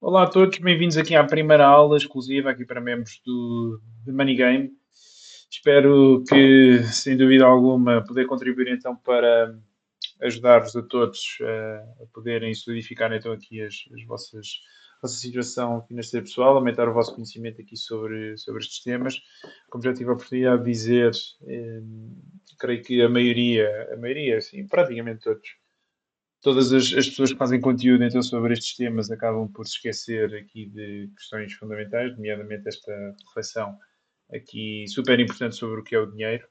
Olá a todos, bem-vindos aqui à primeira aula exclusiva aqui para membros do Money Game. Espero que, sem dúvida alguma, poder contribuir então para ajudar-vos a todos a poderem solidificar então aqui a vossa situação financeira pessoal, aumentar o vosso conhecimento aqui sobre estes temas. Como já tive a oportunidade de dizer, creio que a maioria, sim, praticamente todas as pessoas que fazem conteúdo então sobre estes temas acabam por se esquecer aqui de questões fundamentais, nomeadamente esta reflexão aqui super importante sobre o que é o dinheiro.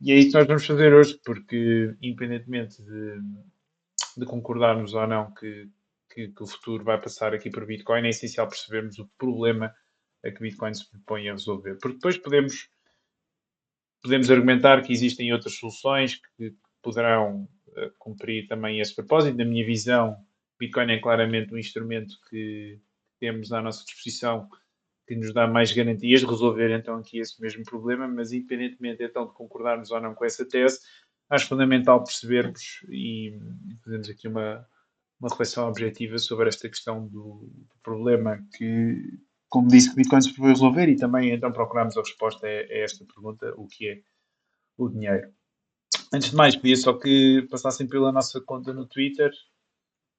E é isso que nós vamos fazer hoje, porque independentemente de concordarmos ou não que o futuro vai passar aqui por Bitcoin, é essencial percebermos o problema a que Bitcoin se propõe a resolver. Porque depois podemos argumentar que existem outras soluções que poderão cumprir também esse propósito. Na minha visão, Bitcoin é claramente um instrumento que temos à nossa disposição que nos dá mais garantias de resolver então aqui esse mesmo problema, mas independentemente então de concordarmos ou não com essa tese, acho fundamental percebermos e fazermos aqui uma reflexão objetiva sobre esta questão do problema que, como disse, que Bitcoin se propõe resolver e também então procurarmos a resposta a esta pergunta, o que é o dinheiro. Antes de mais, pedia só que passassem pela nossa conta no Twitter,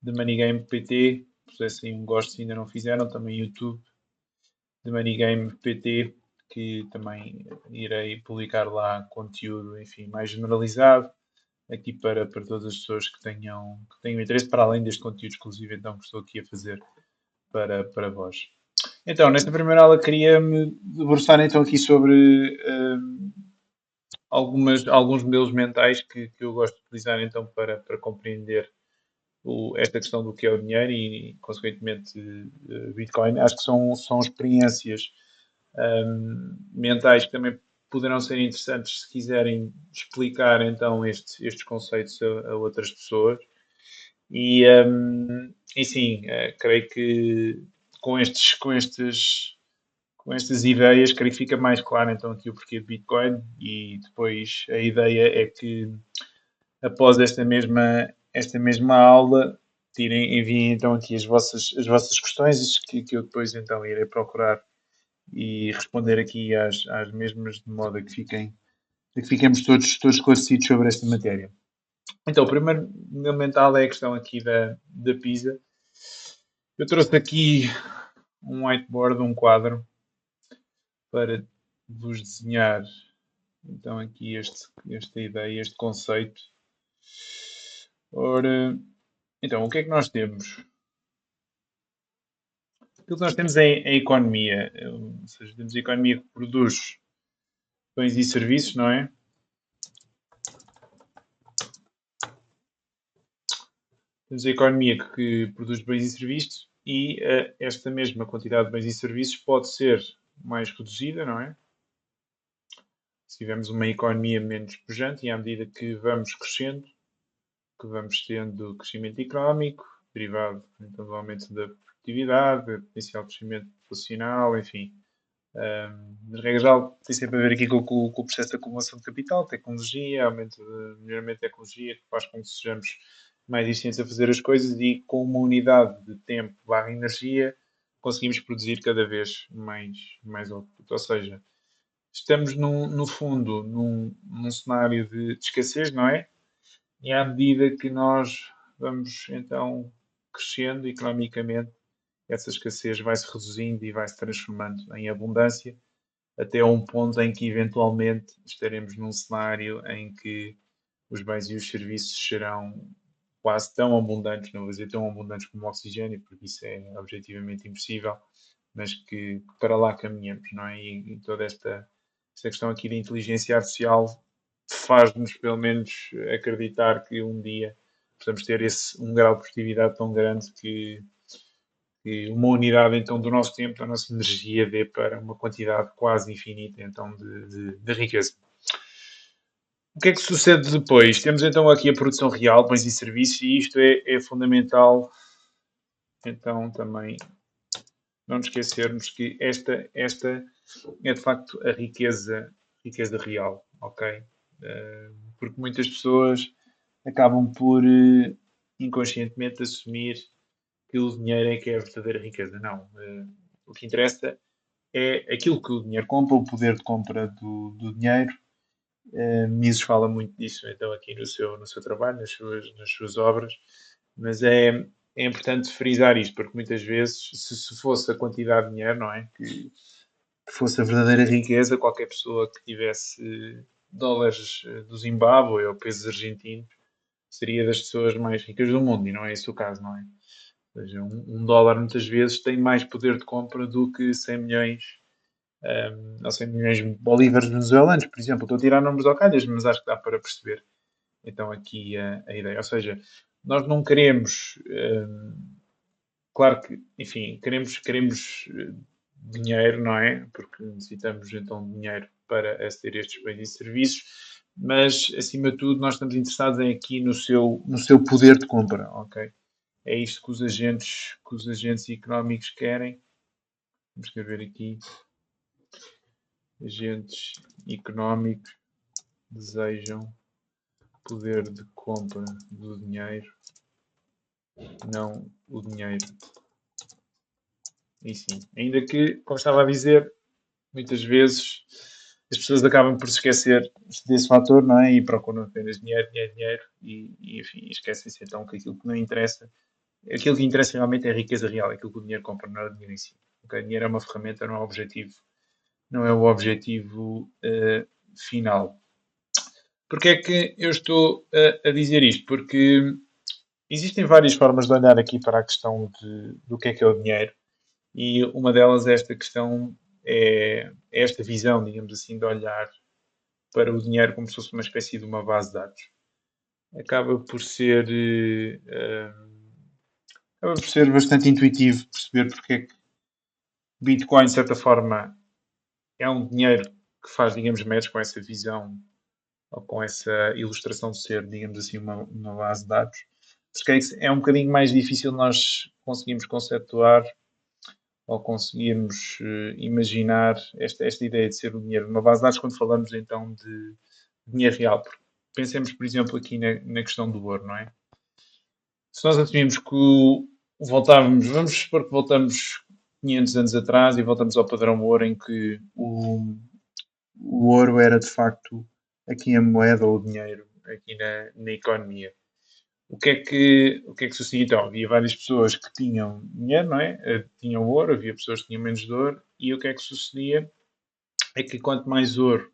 de MoneyGamePT, pusessem um gosto se ainda não fizeram, também YouTube, de MoneyGamePT, que também irei publicar lá conteúdo, enfim, mais generalizado, aqui para todas as pessoas que tenham interesse, para além deste conteúdo exclusivo então, que estou aqui a fazer para vós. Então, nesta primeira aula queria-me debruçar então aqui sobre alguns modelos mentais que eu gosto de utilizar então para compreender esta questão do que é o dinheiro e, consequentemente, Bitcoin. Acho que são experiências mentais que também poderão ser interessantes se quiserem explicar então estes conceitos a outras pessoas. E sim, creio que com estas ideias, creio que fica mais claro então aqui o porquê de Bitcoin e depois a ideia é que após esta mesma aula enviem então aqui as vossas questões que eu depois então irei procurar e responder aqui às mesmas de modo a que fiquemos todos esclarecidos sobre esta matéria. Então, o primeiro fundamental é a questão aqui da PISA. Eu trouxe aqui um whiteboard, um quadro, para vos desenhar então aqui esta ideia, este conceito. Ora, então, o que é que nós temos? Aquilo que nós temos é a economia, ou seja, temos a economia que produz bens e serviços, não é? Temos a economia que produz bens e serviços e esta mesma quantidade de bens e serviços pode ser mais reduzida, não é? Se tivermos uma economia menos pujante e à medida que vamos crescendo, que vamos tendo crescimento económico, derivado então do aumento da produtividade, potencial crescimento populacional, enfim. Nas regras geral, tem sempre a ver aqui com o processo de acumulação de capital, tecnologia, aumento de melhoramento de tecnologia, que faz com que sejamos mais eficientes a fazer as coisas e com uma unidade de tempo barra energia conseguimos produzir cada vez mais output. Ou seja, estamos no fundo num cenário de escassez, não é? E à medida que nós vamos então crescendo economicamente, essa escassez vai se reduzindo e vai se transformando em abundância, até um ponto em que eventualmente estaremos num cenário em que os bens e os serviços serão quase tão abundantes, não vou dizer tão abundantes como o oxigênio, porque isso é objetivamente impossível, mas que para lá caminhamos, não é? E toda esta questão aqui da inteligência artificial faz-nos, pelo menos, acreditar que um dia podemos ter um grau de produtividade tão grande que uma unidade então do nosso tempo, da nossa energia, dê para uma quantidade quase infinita então de riqueza. O que é que sucede depois? Temos então aqui a produção real, bens e serviços, e isto é fundamental então também não nos esquecermos que esta é de facto a riqueza real, ok? Porque muitas pessoas acabam por inconscientemente assumir que o dinheiro é que é a verdadeira riqueza. Não. O que interessa é aquilo que o dinheiro compra, o poder de compra do dinheiro. Mises fala muito disso, então, aqui no seu trabalho, nas suas obras, mas é importante frisar isto, porque muitas vezes, se fosse a quantidade de dinheiro, não é? Que fosse a verdadeira riqueza, qualquer pessoa que tivesse dólares do Zimbábue ou pesos argentinos seria das pessoas mais ricas do mundo, e não é esse o caso, não é? Ou seja, um dólar muitas vezes tem mais poder de compra do que 100 milhões, ou 100 milhões de bolívares venezuelanos, por exemplo. Estou a tirar números ao calhas, mas acho que dá para perceber então aqui a ideia. Ou seja, nós não queremos, claro que, enfim, queremos dinheiro, não é? Porque necessitamos então de dinheiro para aceder a estes bens e serviços, mas acima de tudo nós estamos interessados aqui no seu poder de compra, ok? É isto que os agentes económicos querem. Vamos escrever aqui. Agentes económicos desejam poder de compra do dinheiro, não o dinheiro em si. Ainda que, como estava a dizer, muitas vezes as pessoas acabam por se esquecer desse fator, não é? E procuram apenas dinheiro, dinheiro, dinheiro e enfim, esquecem-se então que aquilo que interessa realmente é a riqueza real, aquilo que o dinheiro compra, não é o dinheiro em si. Okay? O dinheiro é uma ferramenta, não é o objetivo, não é o objetivo final. Porquê é que eu estou a dizer isto? Porque existem várias formas de olhar aqui para a questão do que é o dinheiro, e uma delas é esta questão, é esta visão, digamos assim, de olhar para o dinheiro como se fosse uma espécie de uma base de dados. Acaba por ser, acaba por ser bastante intuitivo perceber porque é que Bitcoin, de certa forma, é um dinheiro que faz, digamos, match com essa visão ou com essa ilustração de ser, digamos assim, uma base de dados. Porque é um bocadinho mais difícil nós conseguirmos conceptuar ou conseguirmos imaginar esta ideia de ser o dinheiro numa base de dados quando falamos então de dinheiro real. Porque pensemos, por exemplo, aqui na questão do ouro, não é? Se nós assumimos que vamos supor que voltamos 500 anos atrás e voltamos ao padrão ouro em que o ouro era de facto aqui a moeda ou o dinheiro aqui na economia. O que é que sucedeu então? Havia várias pessoas que tinham dinheiro, não é? Tinham ouro, havia pessoas que tinham menos de ouro, e o que é que sucedia é que quanto mais ouro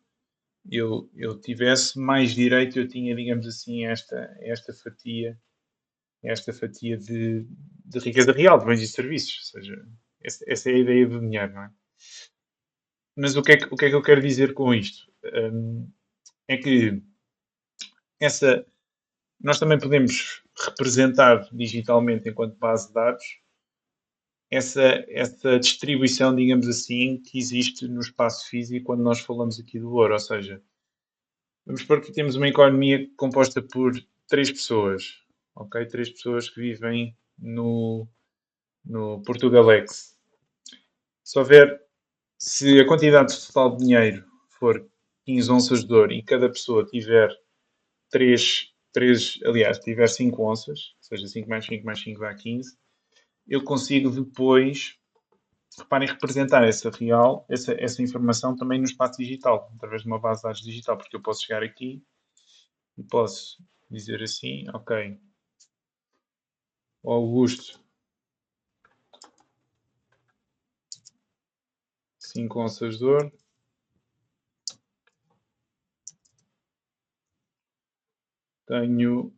eu tivesse, mais direito eu tinha, digamos assim, esta fatia de riqueza real, de bens e serviços. Ou seja, essa é a ideia do dinheiro, não é? Mas o que é que eu quero dizer com isto? É que essa, nós também podemos representar digitalmente, enquanto base de dados, essa distribuição, digamos assim, que existe no espaço físico quando nós falamos aqui do ouro. Ou seja, vamos supor que temos uma economia composta por três pessoas, ok? Três pessoas que vivem no Portugalex. Se a quantidade total de dinheiro for 15 onças de ouro e cada pessoa tiver 3 aliás, tiver 5 onças, ou seja, 5 mais 5 mais 5 dá 15, eu consigo depois, reparem, representar essa informação também no espaço digital, através de uma base de dados digital, porque eu posso chegar aqui e posso dizer assim, ok, o Augusto, 5 onças de ouro, tenho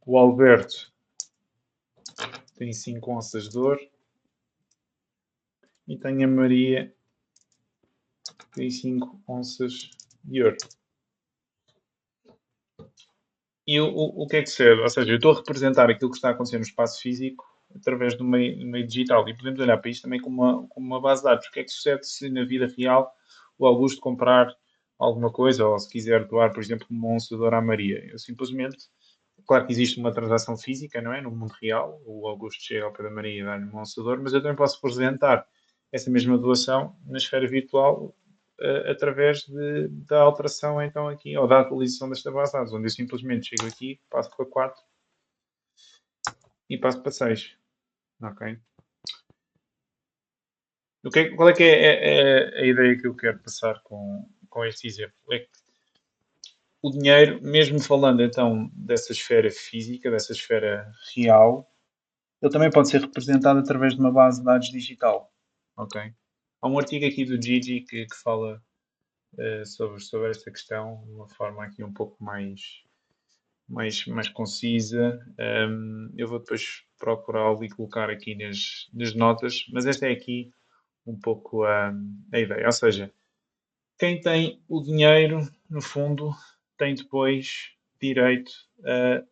o Alberto, tem 5 onças de ouro, e tenho a Maria, tem 5 onças de ouro. E o que é que serve? Ou seja, eu estou a representar aquilo que está a acontecer no espaço físico através do meio digital. E podemos olhar para isto também como uma base de dados. O que é que sucede se na vida real o Augusto comprar alguma coisa, ou se quiser doar, por exemplo, uma onça de ouro à Maria? Eu simplesmente, claro que existe uma transação física, não é? No mundo real, o Augusto chega ao pé da Maria e dá-lhe uma onça de ouro, mas eu também posso representar essa mesma doação na esfera virtual através da alteração então aqui, ou da atualização desta base de dados, onde eu simplesmente chego aqui, passo para 4 e passo para 6. Ok? Qual é que é a ideia que eu quero passar com este exemplo? É que o dinheiro, mesmo falando então dessa esfera física, dessa esfera real, ele também pode ser representado através de uma base de dados digital. Ok? Há um artigo aqui do Gigi que fala sobre esta questão de uma forma aqui um pouco mais concisa. Eu vou depois procurá-lo e colocar aqui nas notas, mas esta é aqui um pouco a ideia. Ou seja, quem tem o dinheiro, no fundo, tem depois direito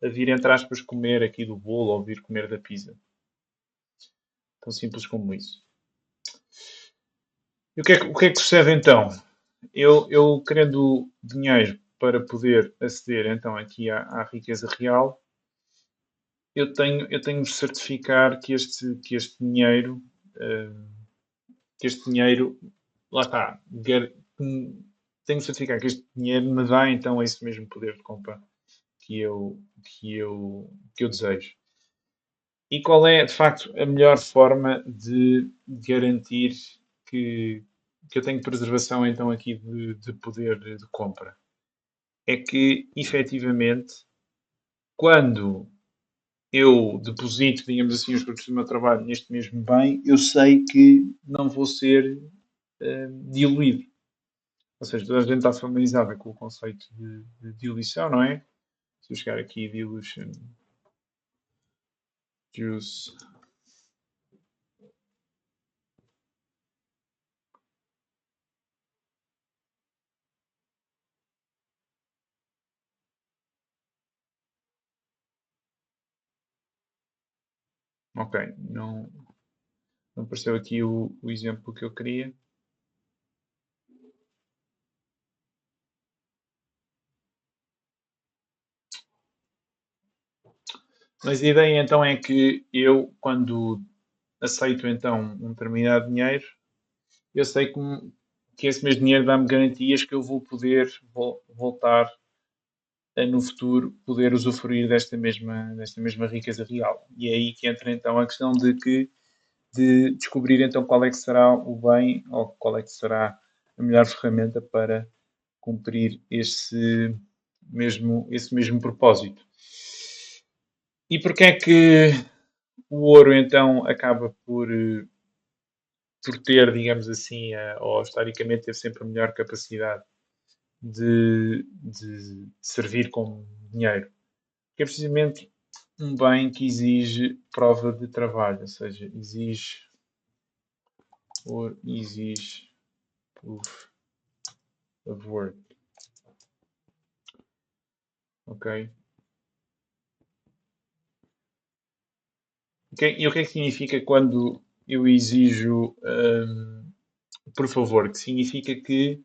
a vir, entre aspas, comer aqui do bolo ou vir comer da pizza. Tão simples como isso. E o que é que sucede então? Eu querendo dinheiro para poder aceder então aqui à riqueza real, eu tenho de certificar eh, que este dinheiro, lá está, tenho de certificar que este dinheiro me dá então esse mesmo poder de compra que eu, que eu desejo. E qual é, de facto, a melhor forma de garantir que, que eu tenho preservação então aqui de poder de compra? É que, efetivamente, quando eu deposito, digamos assim, os produtos do meu trabalho neste mesmo bem, eu sei que não vou ser diluído. Ou seja, toda a gente está familiarizada com o conceito de diluição, não é? Se eu chegar aqui, dilution, juice, ok, não apareceu aqui o exemplo que eu queria. Mas a ideia então é que eu, quando aceito então um determinado dinheiro, eu sei que esse mesmo dinheiro dá-me garantias que eu vou poder voltar a, no futuro, poder usufruir desta mesma riqueza real. E é aí que entra então a questão de descobrir então qual é que será o bem ou qual é que será a melhor ferramenta para cumprir esse mesmo propósito. E porquê é que o ouro então acaba por ter, digamos assim, ou historicamente teve sempre a melhor capacidade de servir como dinheiro? Que é precisamente um bem que exige prova de trabalho, ou seja, exige proof of work, ok? E o que é que significa quando eu exijo, por favor? Que significa que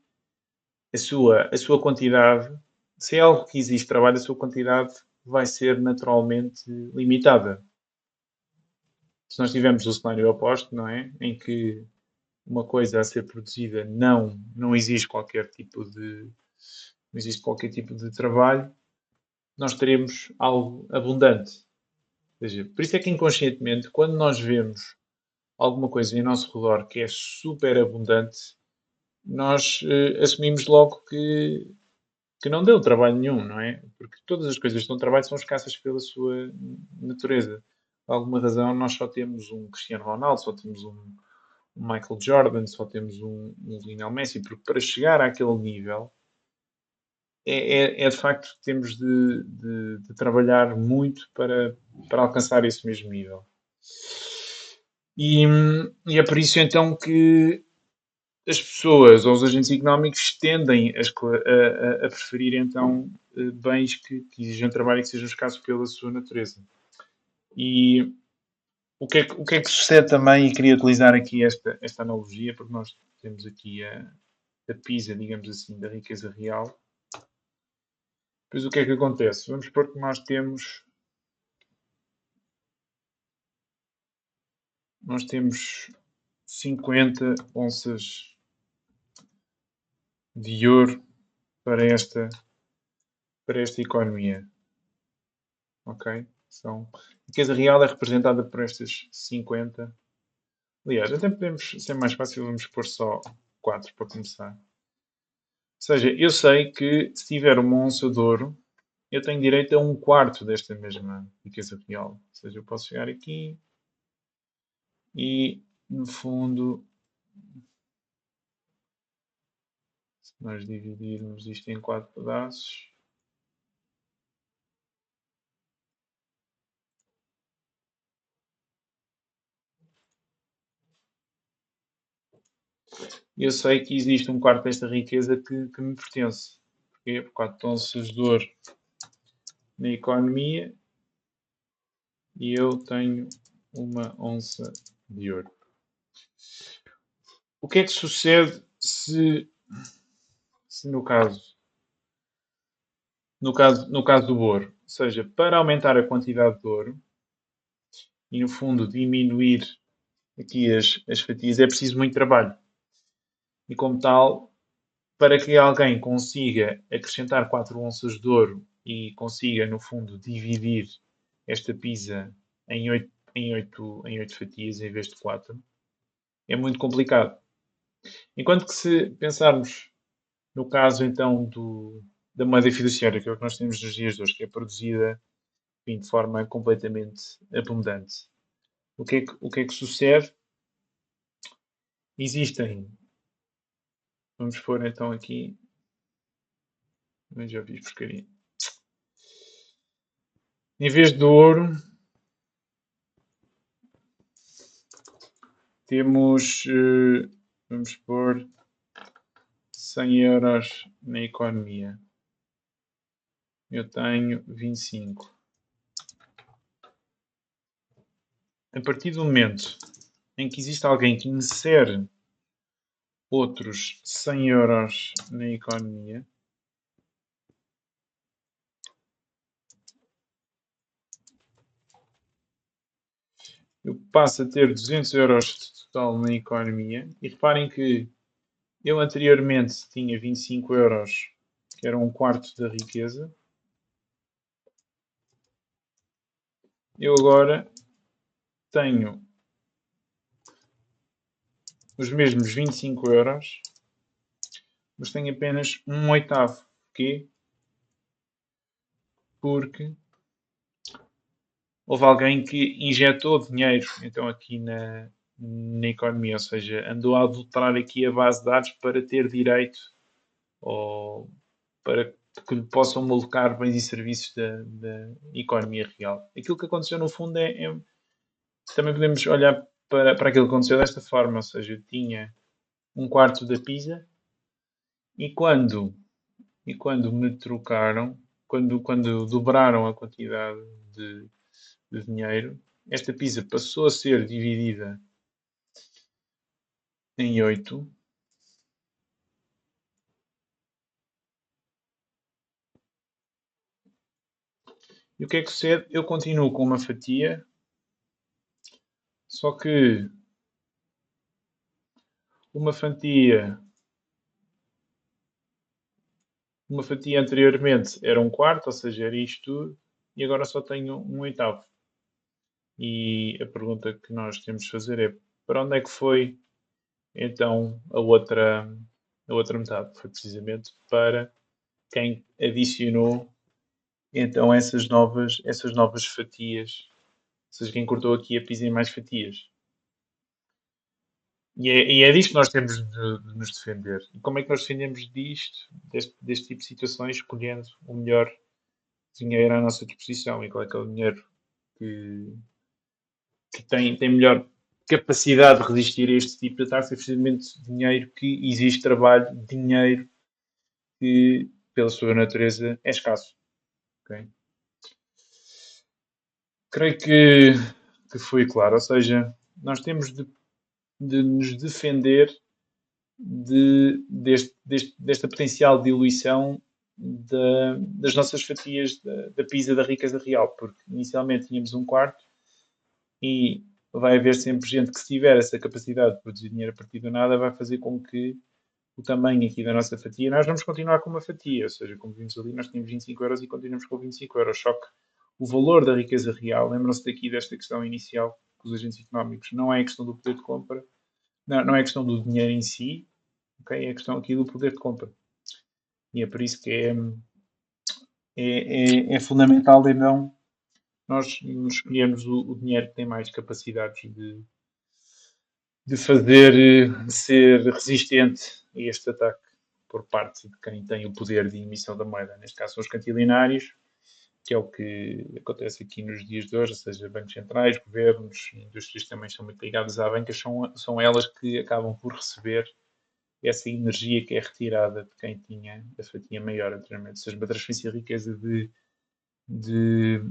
a sua quantidade, se é algo que exige trabalho, a sua quantidade vai ser naturalmente limitada. Se nós tivermos o cenário oposto, não é? Em que uma coisa a ser produzida não exige qualquer tipo de não existe qualquer tipo de trabalho, nós teremos algo abundante. Ou seja, por isso é que inconscientemente, quando nós vemos alguma coisa em nosso redor que é super abundante, nós assumimos logo que não deu trabalho nenhum, não é? Porque todas as coisas que dão trabalho são escassas pela sua natureza. Por alguma razão, nós só temos um Cristiano Ronaldo, só temos um Michael Jordan, só temos um Lionel Messi, porque para chegar àquele nível é de facto que temos de trabalhar muito para alcançar esse mesmo nível. E, e é por isso então que as pessoas ou os agentes económicos tendem a preferir então bens que exijam trabalho e que sejam escassos pela sua natureza. E o que é que sucede também, e queria utilizar aqui esta analogia, porque nós temos aqui a PISA, digamos assim, da riqueza real. Pois o que é que acontece? Vamos supor que nós temos 50 onças de ouro para esta economia. Ok? A riqueza real é representada por estas 50. Aliás, até podemos ser mais fácil, vamos pôr só 4 para começar. Ou seja, eu sei que se tiver uma onça de ouro, eu tenho direito a um quarto desta mesma riqueza real. Ou seja, eu posso chegar aqui e, no fundo, se nós dividirmos isto em 4 pedaços, eu sei que existe um quarto desta riqueza que me pertence. Porquê? Porque há onças de ouro na economia e eu tenho uma onça de ouro. O que é que sucede se no caso do ouro? Ou seja, para aumentar a quantidade de ouro e, no fundo, diminuir aqui as fatias, é preciso muito trabalho. E, como tal, para que alguém consiga acrescentar 4 onças de ouro e consiga, no fundo, dividir esta pizza em oito fatias em vez de 4, é muito complicado. Enquanto que se pensarmos no caso então da moeda fiduciária, que é o que nós temos nos dias de hoje, que é produzida, enfim, de forma completamente abundante. O que é que sucede? Existem, vamos pôr então aqui, mas já vi porcaria. Em vez de ouro, temos, vamos pôr 100 euros na economia. Eu tenho 25. A partir do momento em que existe alguém que insere outros 100 euros na economia, eu passo a ter 200 euros de total na economia. E reparem que eu anteriormente tinha 25 euros, que era um quarto da riqueza. Eu agora tenho os mesmos 25 euros, mas tenho apenas um oitavo. Porquê? Porque houve alguém que injetou dinheiro então aqui na economia, ou seja, andou a adulterar aqui a base de dados para ter direito ou para que lhe possam alocar bens e serviços da economia real. Aquilo que aconteceu no fundo também podemos olhar para aquilo que aconteceu desta forma, ou seja, eu tinha um quarto da pizza e quando me trocaram, quando dobraram a quantidade de dinheiro, esta pizza passou a ser dividida em 8. E o que é que sucede? Eu continuo com uma fatia, só que uma fatia, uma fatia anteriormente era um quarto, ou seja, era isto tudo, e agora só tenho um oitavo. E a pergunta que nós temos de fazer é: para onde é que foi então a outra metade? Foi precisamente para quem adicionou então essas novas fatias, ou seja, quem cortou aqui a pizza em mais fatias. E é disto que nós temos de nos defender. E como é que nós defendemos deste tipo de situações, escolhendo o melhor dinheiro à nossa disposição? E qual é que é o dinheiro que tem melhor capacidade de resistir a este tipo de ataques? É precisamente dinheiro que existe trabalho, dinheiro que, pela sua natureza, é escasso. Ok? Creio que foi claro. Ou seja, nós temos de nos defender desta potencial diluição das nossas fatias da pizza da riqueza real, porque inicialmente tínhamos um quarto e vai haver sempre gente que, se tiver essa capacidade de produzir dinheiro a partir do nada, vai fazer com que o tamanho aqui da nossa fatia, nós vamos continuar com uma fatia, ou seja, como vimos ali, nós tínhamos 25 euros e continuamos com 25 euros, só que o valor da riqueza real, lembram-se daqui desta questão inicial dos agentes económicos, não é a questão do poder de compra, não é a questão do dinheiro em si, okay? É a questão aqui do poder de compra. E é por isso que é fundamental, então, nós escolhermos o dinheiro que tem mais capacidades de fazer ser resistente a este ataque por parte de quem tem o poder de emissão da moeda. Neste caso, são os cantilinários, que é o que acontece aqui nos dias de hoje, ou seja, bancos centrais, governos, indústrias também são muito ligadas à banca, são elas que acabam por receber essa energia que é retirada de quem tinha a fatia maior anteriormente. Ou seja, uma transferência de riqueza de,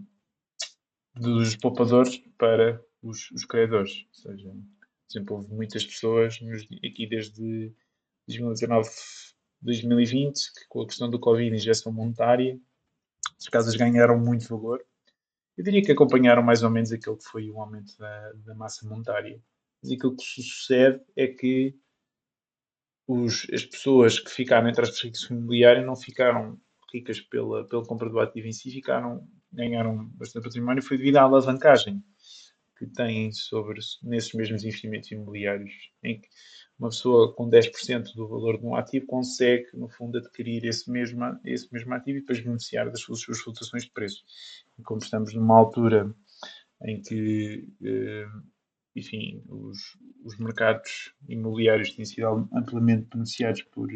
dos poupadores para os credores. Ou seja, por exemplo, houve muitas pessoas aqui desde 2019, 2020, que com a questão do Covid e injeção monetária, as casas ganharam muito valor. Eu diria que acompanharam mais ou menos aquilo que foi o aumento da massa monetária. Mas aquilo que sucede é que as pessoas que ficaram entre as riscos imobiliários não ficaram ricas pela compra do ativo em si, ganharam bastante património, foi devido à alavancagem que têm nesses mesmos investimentos imobiliários, em que uma pessoa com 10% do valor de um ativo consegue, no fundo, adquirir esse mesmo ativo e depois beneficiar das suas flutuações de preço. E como estamos numa altura em que, enfim, os mercados imobiliários têm sido amplamente beneficiados por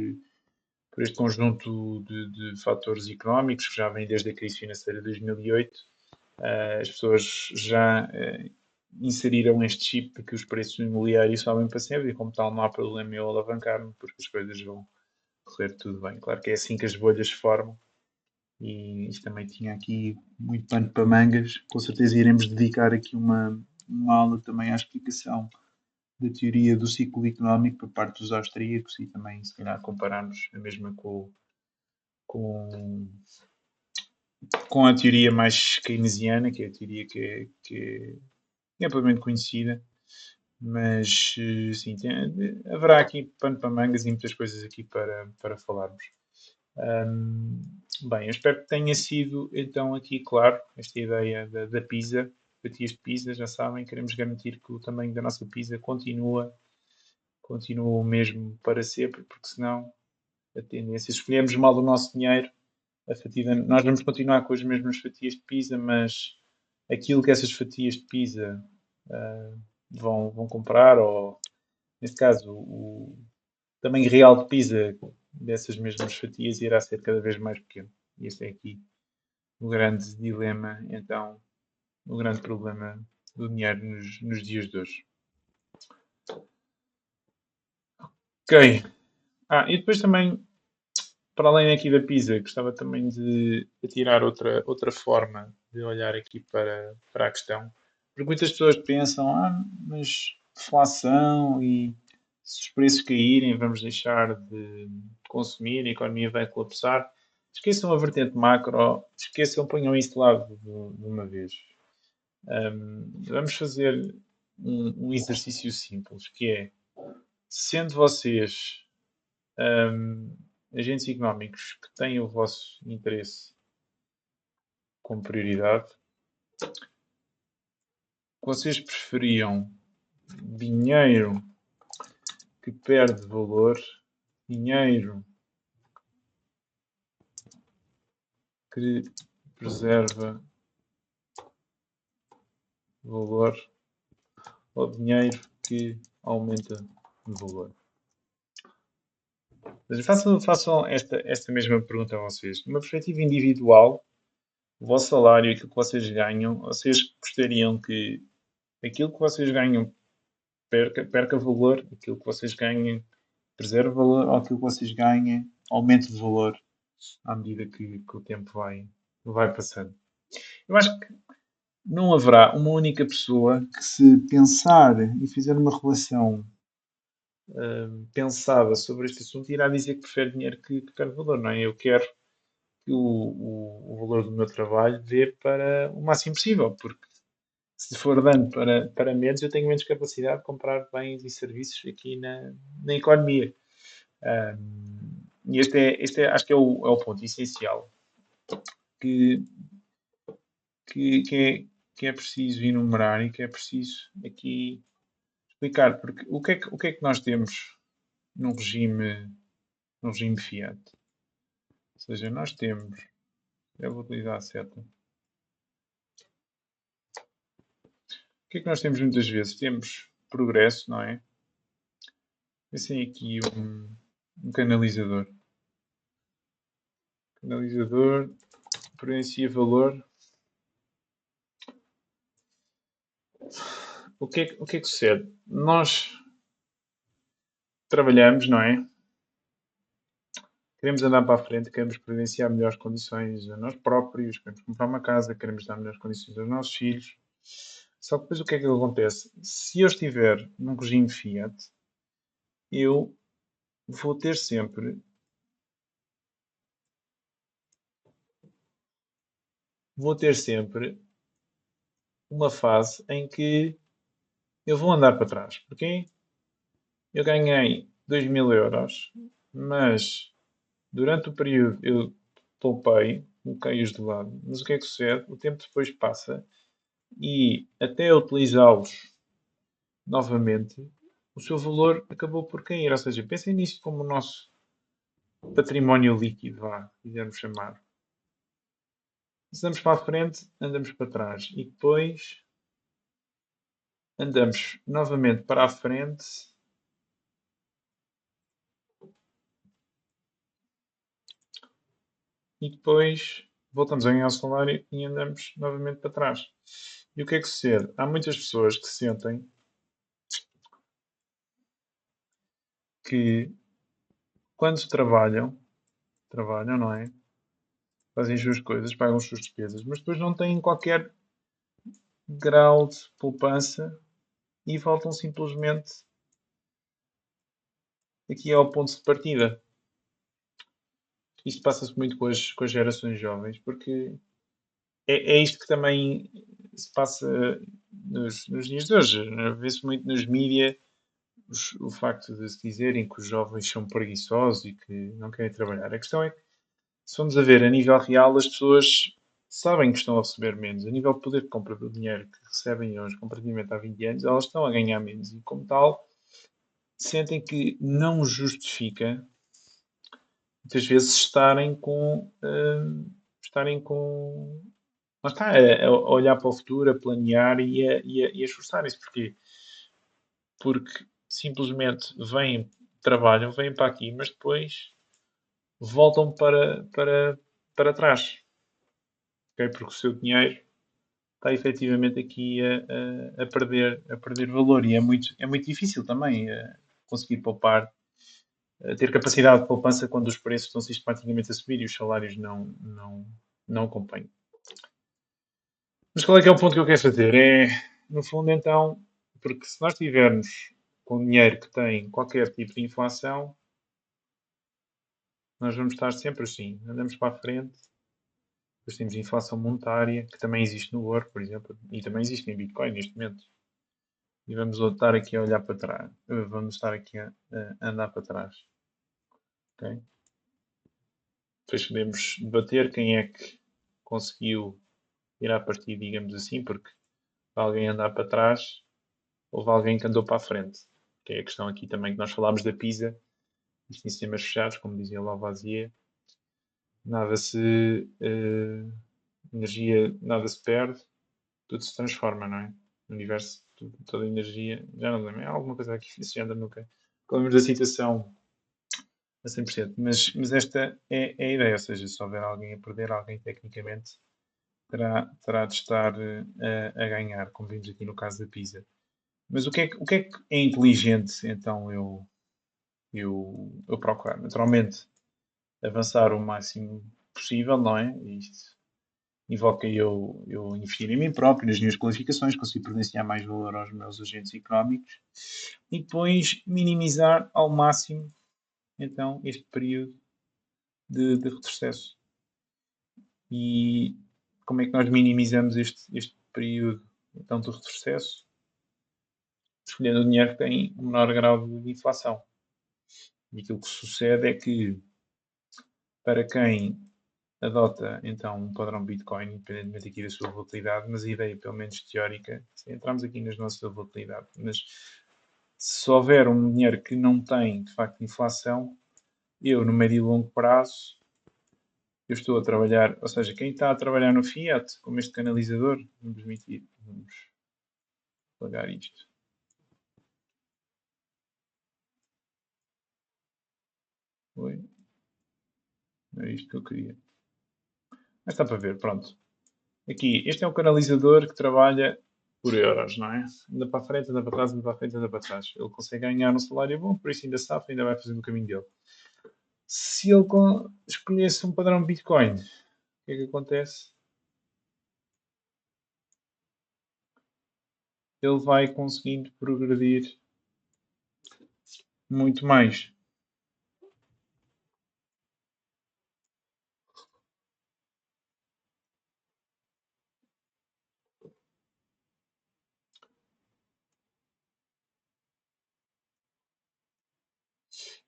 este conjunto de fatores económicos que já vem desde a crise financeira de 2008. As pessoas já inseriram este chip de que os preços imobiliários sobem para sempre e, como tal, não há problema eu alavancar-me porque as coisas vão correr tudo bem. Claro que é assim que as bolhas se formam e isto também tinha aqui muito pano para mangas. Com certeza iremos dedicar aqui uma aula também à explicação da teoria do ciclo económico por parte dos austríacos e também, se calhar, compararmos a mesma com, com a teoria mais keynesiana, que é a teoria que é amplamente conhecida, mas sim, haverá aqui pano para mangas e muitas coisas aqui para falarmos. Bem, eu espero que tenha sido então aqui claro esta ideia da pizza, fatias de pizza, já sabem, queremos garantir que o tamanho da nossa pizza continua o mesmo para sempre, porque senão a tendência, se escolhemos mal o nosso dinheiro, nós vamos continuar com as mesmas fatias de pizza, mas aquilo que essas fatias de pizza vão comprar, ou neste caso o tamanho real de pizza dessas mesmas fatias irá ser cada vez mais pequeno. E este é aqui o grande dilema, então, o grande problema do dinheiro nos dias de hoje. Ok. E depois também, para além aqui da pizza, gostava também de tirar outra forma de olhar aqui para a questão. Porque muitas pessoas pensam, mas deflação e se os preços caírem vamos deixar de consumir, a economia vai colapsar. Esqueçam a vertente macro, esqueçam, ponham isso de lado de uma vez. Vamos fazer um exercício simples, que é, sendo vocês agentes económicos que têm o vosso interesse como prioridade, vocês preferiam dinheiro que perde valor, dinheiro que preserva valor ou dinheiro que aumenta de valor? Mas façam esta mesma pergunta a vocês. Numa perspectiva individual, o vosso salário e aquilo que vocês ganham, vocês gostariam que aquilo que vocês ganham perca valor, aquilo que vocês ganhem preserve valor, ou aquilo que vocês ganhem aumente de valor à medida que o tempo vai passando? Eu acho que não haverá uma única pessoa que, se pensar e fizer uma relação pensada sobre este assunto, irá dizer que prefere dinheiro que perde valor, não é? Eu quero que o valor do meu trabalho dê para o máximo possível, porque se for dando para menos, eu tenho menos capacidade de comprar bens e serviços aqui na economia. E acho que é o ponto essencial que, que é preciso enumerar e que é preciso aqui explicar. Porque o que é que nós temos num regime, num regime fiat? Ou seja, nós temos, eu vou utilizar a seta. O que é que nós temos muitas vezes? Temos progresso, não é? Pensem aqui um canalizador. Canalizador, providencia valor. O que é que sucede? Nós trabalhamos, não é? Queremos andar para a frente, queremos providenciar melhores condições a nós próprios, queremos comprar uma casa, queremos dar melhores condições aos nossos filhos. Só que depois o que é que acontece? Se eu estiver num regime Fiat, eu vou ter sempre uma fase em que eu vou andar para trás. Porquê? Eu ganhei 2000 euros, mas durante o período eu poupei, coloquei-os de lado. Mas o que é que sucede? O tempo depois passa e até utilizá-los novamente, o seu valor acabou por cair. Ou seja, pensem nisto como o nosso património líquido, vá, quisermos chamar. Se andamos para a frente, andamos para trás. E depois andamos novamente para a frente e depois voltamos a ganhar o salário e andamos novamente para trás. E o que é que sucede? Há muitas pessoas que sentem que quando trabalham, não é? Fazem as suas coisas, pagam as suas despesas, mas depois não têm qualquer grau de poupança e voltam simplesmente aqui ao ponto de partida. Isto passa-se muito com as gerações jovens, porque é isto que também se passa nos dias de hoje. Vê-se muito nos mídias o facto de se dizerem que os jovens são preguiçosos e que não querem trabalhar. A questão é que, se formos a ver a nível real, as pessoas sabem que estão a receber menos. A nível de poder de compra do dinheiro que recebem hoje, comparativamente há 20 anos, elas estão a ganhar menos. E, como tal, sentem que não justifica muitas vezes estarem com lá está, a olhar para o futuro, a planear e a esforçarem-se. Porquê? Porque simplesmente trabalham, vêm para aqui, mas depois voltam para trás. Okay? Porque o seu dinheiro está efetivamente aqui a perder valor. E é muito difícil também conseguir poupar, ter capacidade de poupança quando os preços estão sistematicamente a subir e os salários não acompanham. Mas qual é que é o ponto que eu quero fazer? É, no fundo, então, porque se nós tivermos com dinheiro que tem qualquer tipo de inflação, nós vamos estar sempre assim. Andamos para a frente, depois temos inflação monetária, que também existe no ouro, por exemplo, e também existe em Bitcoin neste momento. E vamos estar aqui a olhar para trás. Vamos estar aqui a andar para trás. Okay? Depois podemos debater quem é que conseguiu ir à partida, digamos assim, porque para alguém andar para trás, houve alguém que andou para a frente. Que é a questão aqui também que nós falámos da PISA, isto em sistemas fechados, como dizia Lavoisier, nada se energia, nada se perde, tudo se transforma, não é? No universo, toda a energia, já não lembro, é alguma coisa aqui desse género, nunca. Lembro da citação a 100%, mas esta é a ideia, ou seja, se houver alguém a perder, alguém tecnicamente terá de estar a ganhar, como vimos aqui no caso da PISA. Mas o que é inteligente, então, eu procurar? Naturalmente, avançar o máximo possível, não é? Isto invoca eu investir em mim próprio, nas minhas qualificações, conseguir providenciar mais valor aos meus agentes económicos e depois minimizar ao máximo, então, este período de retrocesso. E como é que nós minimizamos este período, então, de retrocesso? Escolhendo o dinheiro que tem o menor grau de inflação. E aquilo que sucede é que, para quem adota então um padrão Bitcoin, independentemente aqui da sua volatilidade, mas a ideia, pelo menos teórica, se entramos aqui nas nossas volatilidade, mas se houver um dinheiro que não tem, de facto, inflação, eu, no médio e longo prazo, eu estou a trabalhar, ou seja, quem está a trabalhar no Fiat, como este canalizador, vamos pagar isto. Oi, é isto que eu queria. Mas está para ver, pronto. Aqui, este é um canalizador que trabalha por euros, não é? Anda para a frente, anda para trás, anda para a frente, anda para trás. Ele consegue ganhar um salário bom, por isso ainda sabe, ainda vai fazendo o caminho dele. Se ele escolhesse um padrão Bitcoin, o que é que acontece? Ele vai conseguindo progredir muito mais.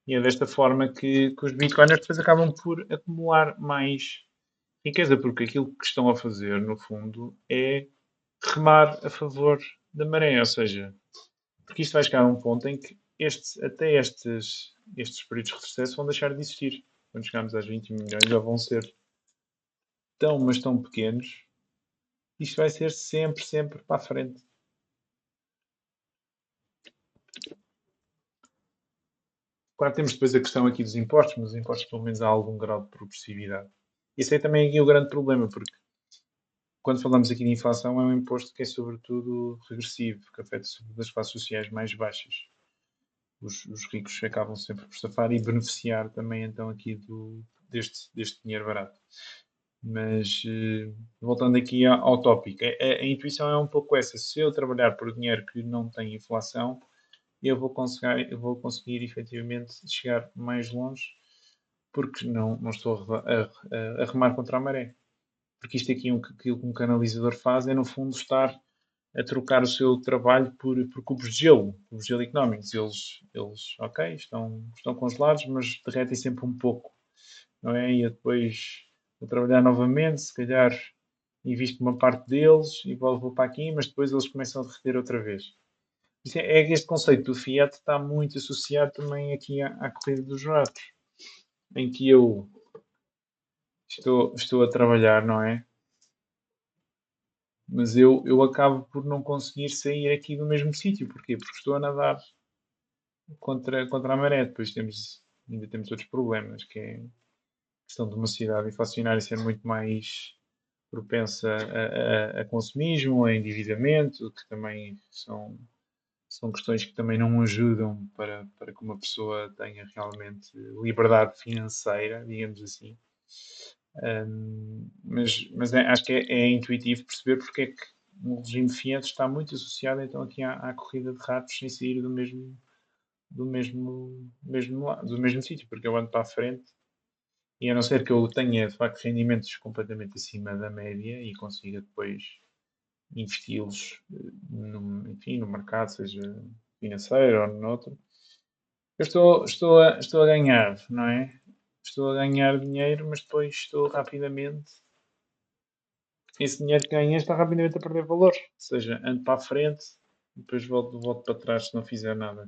E é desta forma que os Bitcoiners depois acabam por acumular mais riqueza, porque aquilo que estão a fazer, no fundo, é remar a favor da maré, ou seja, porque isto vai chegar a um ponto em que até estes períodos de retrocesso vão deixar de existir. Quando chegarmos às 20 milhões já vão ser tão, mas tão pequenos. Isto vai ser sempre, sempre para a frente. Claro, temos depois a questão aqui dos impostos, mas os impostos pelo menos há algum grau de progressividade. Isso é também aqui o grande problema, porque quando falamos aqui de inflação é um imposto que é sobretudo regressivo, que afeta sobretudo as classes sociais mais baixas. Os ricos acabam sempre por safar e beneficiar também então aqui deste dinheiro barato. Mas voltando aqui ao tópico, a intuição é um pouco essa. Se eu trabalhar por dinheiro que não tem inflação, eu vou conseguir efetivamente chegar mais longe porque não estou a remar contra a maré. Porque isto aqui, aquilo que um canalizador faz é, no fundo, estar a trocar o seu trabalho por cubos de gelo económicos. Eles ok, estão congelados, mas derretem sempre um pouco, não é? E eu depois vou trabalhar novamente, se calhar invisto uma parte deles e vou para aqui, mas depois eles começam a derreter outra vez. É que este conceito do Fiat está muito associado também aqui à corrida dos ratos, em que eu estou a trabalhar, não é? Mas eu acabo por não conseguir sair aqui do mesmo sítio. Porquê? Porque estou a nadar contra a maré. Depois ainda temos outros problemas, que é a questão de uma sociedade inflacionária ser muito mais propensa a consumismo, a endividamento, que também são questões que também não ajudam para que uma pessoa tenha realmente liberdade financeira, digamos assim. Mas acho que é intuitivo perceber porque é que um regime Fiat está muito associado então aqui à corrida de ratos sem sair do mesmo sítio, porque eu ando para a frente e a não ser que eu tenha de facto rendimentos completamente acima da média e consiga depois investi-los enfim, no mercado, seja financeiro ou noutro, eu estou a ganhar, não é? Estou a ganhar dinheiro, mas depois estou rapidamente. Esse dinheiro que ganhei está rapidamente a perder valor. Ou seja, ando para a frente, depois volto para trás se não fizer nada.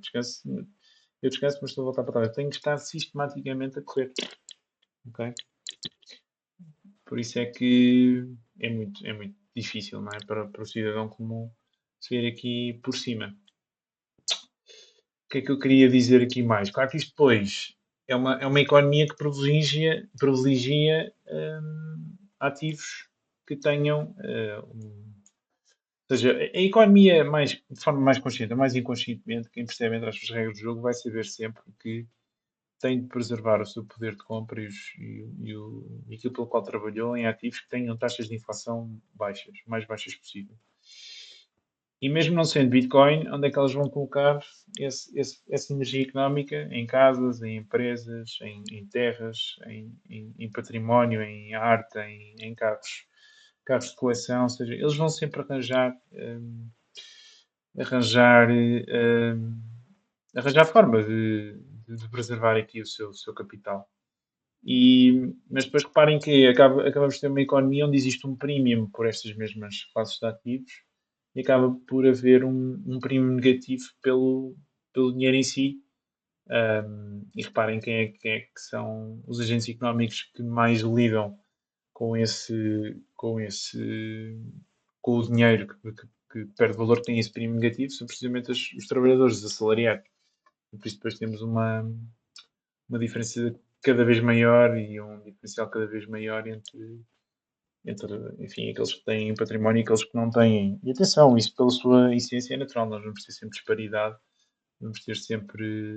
Eu descanso, mas estou a voltar para trás. Eu tenho que estar sistematicamente a correr. Ok? Por isso é que é muito difícil, não é? Para o cidadão comum se ver aqui por cima. O que é que eu queria dizer aqui mais? Claro que isto depois é uma economia que privilegia ativos que tenham ou seja, a economia de forma mais consciente ou mais inconscientemente, quem percebe entre as regras do jogo vai saber sempre que tem de preservar o seu poder de compra e aquilo pelo qual trabalhou em ativos que tenham taxas de inflação baixas, mais baixas possível. E mesmo não sendo Bitcoin, onde é que eles vão colocar essa energia económica? Em casas, em empresas, em terras, em património, em arte, em carros de coleção. Ou seja, eles vão sempre arranjar, arranjar forma de preservar aqui o seu capital. Mas depois reparem que acabamos de ter uma economia onde existe um premium por estas mesmas classes de ativos e acaba por haver um premium negativo pelo dinheiro em si. E reparem quem é que são os agentes económicos que mais lidam com com o dinheiro que perde valor, que tem esse prêmio negativo, são precisamente os trabalhadores, os assalariados. E por isso depois temos uma diferença cada vez maior e um diferencial cada vez maior entre, enfim, aqueles que têm património e aqueles que não têm. E atenção, isso pela sua essência é natural, nós vamos ter sempre disparidade, vamos ter sempre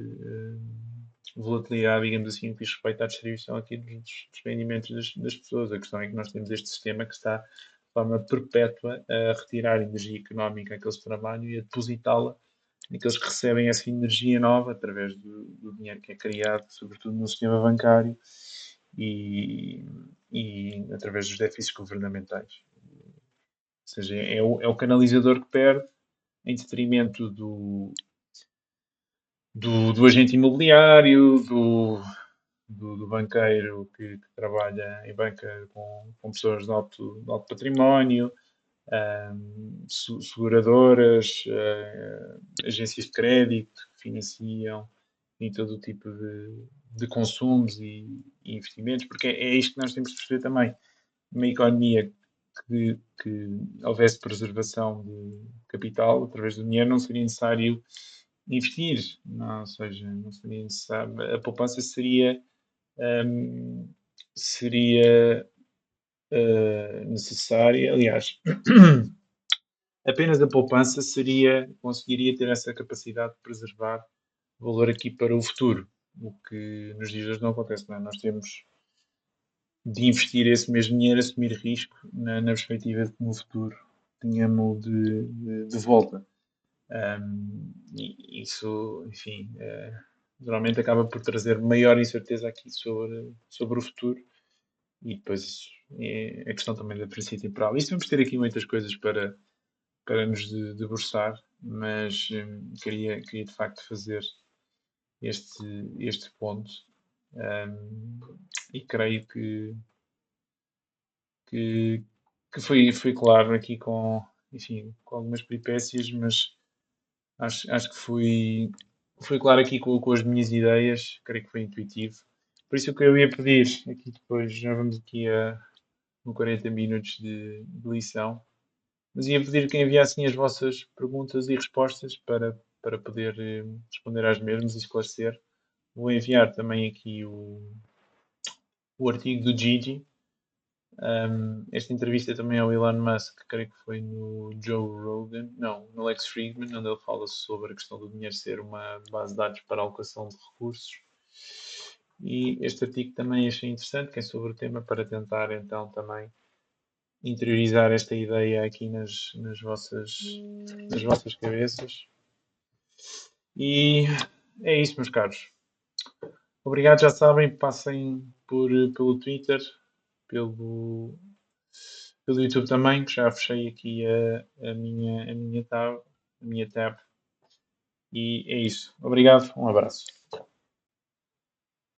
volatilidade, digamos assim, no que diz respeito à distribuição aqui dos rendimentos das pessoas. A questão é que nós temos este sistema que está de forma perpétua a retirar energia económica àqueles que trabalham e a depositá-la naqueles que recebem essa energia nova através do dinheiro que é criado, sobretudo no sistema bancário e através dos déficits governamentais. Ou seja, é o canalizador que perde em detrimento do agente imobiliário, do banqueiro que trabalha em banca com pessoas de alto património, seguradoras, agências de crédito que financiam em todo o tipo de consumos e investimentos, porque é isto que nós temos de perceber também. Uma economia que houvesse preservação de capital através do dinheiro, não seria necessário investir, não, ou seja, não seria necessário, a poupança um, seria necessária, aliás, apenas a poupança conseguiria ter essa capacidade de preservar valor aqui para o futuro, o que nos dias de hoje não acontece, não é? Nós temos de investir esse mesmo dinheiro, assumir risco na perspectiva de que no futuro tenhamos de volta. E isso, enfim, geralmente acaba por trazer maior incerteza aqui sobre o futuro e depois é a questão também da diferença temporal. Isto vamos ter aqui muitas coisas para nos debruçar, mas queria de facto fazer este ponto e creio que, que foi claro aqui enfim, com algumas peripécias, mas acho que fui claro aqui com as minhas ideias, creio que foi intuitivo. Por isso o que eu ia pedir aqui depois, já vamos aqui a 40 minutos de lição, mas ia pedir que enviassem as vossas perguntas e respostas para poder responder às mesmas e esclarecer. Vou enviar também aqui o artigo do Gigi. Esta entrevista também ao Elon Musk, creio que foi no Joe Rogan, não, no Lex Fridman, onde ele fala sobre a questão do dinheiro ser uma base de dados para a alocação de recursos. E este artigo também achei interessante, que é sobre o tema, para tentar então também interiorizar esta ideia aqui nas vossas cabeças. E é isso, meus caros. Obrigado, já sabem, passem pelo Twitter, pelo, pelo YouTube também, que já fechei aqui a minha tab. E é isso. Obrigado, um abraço.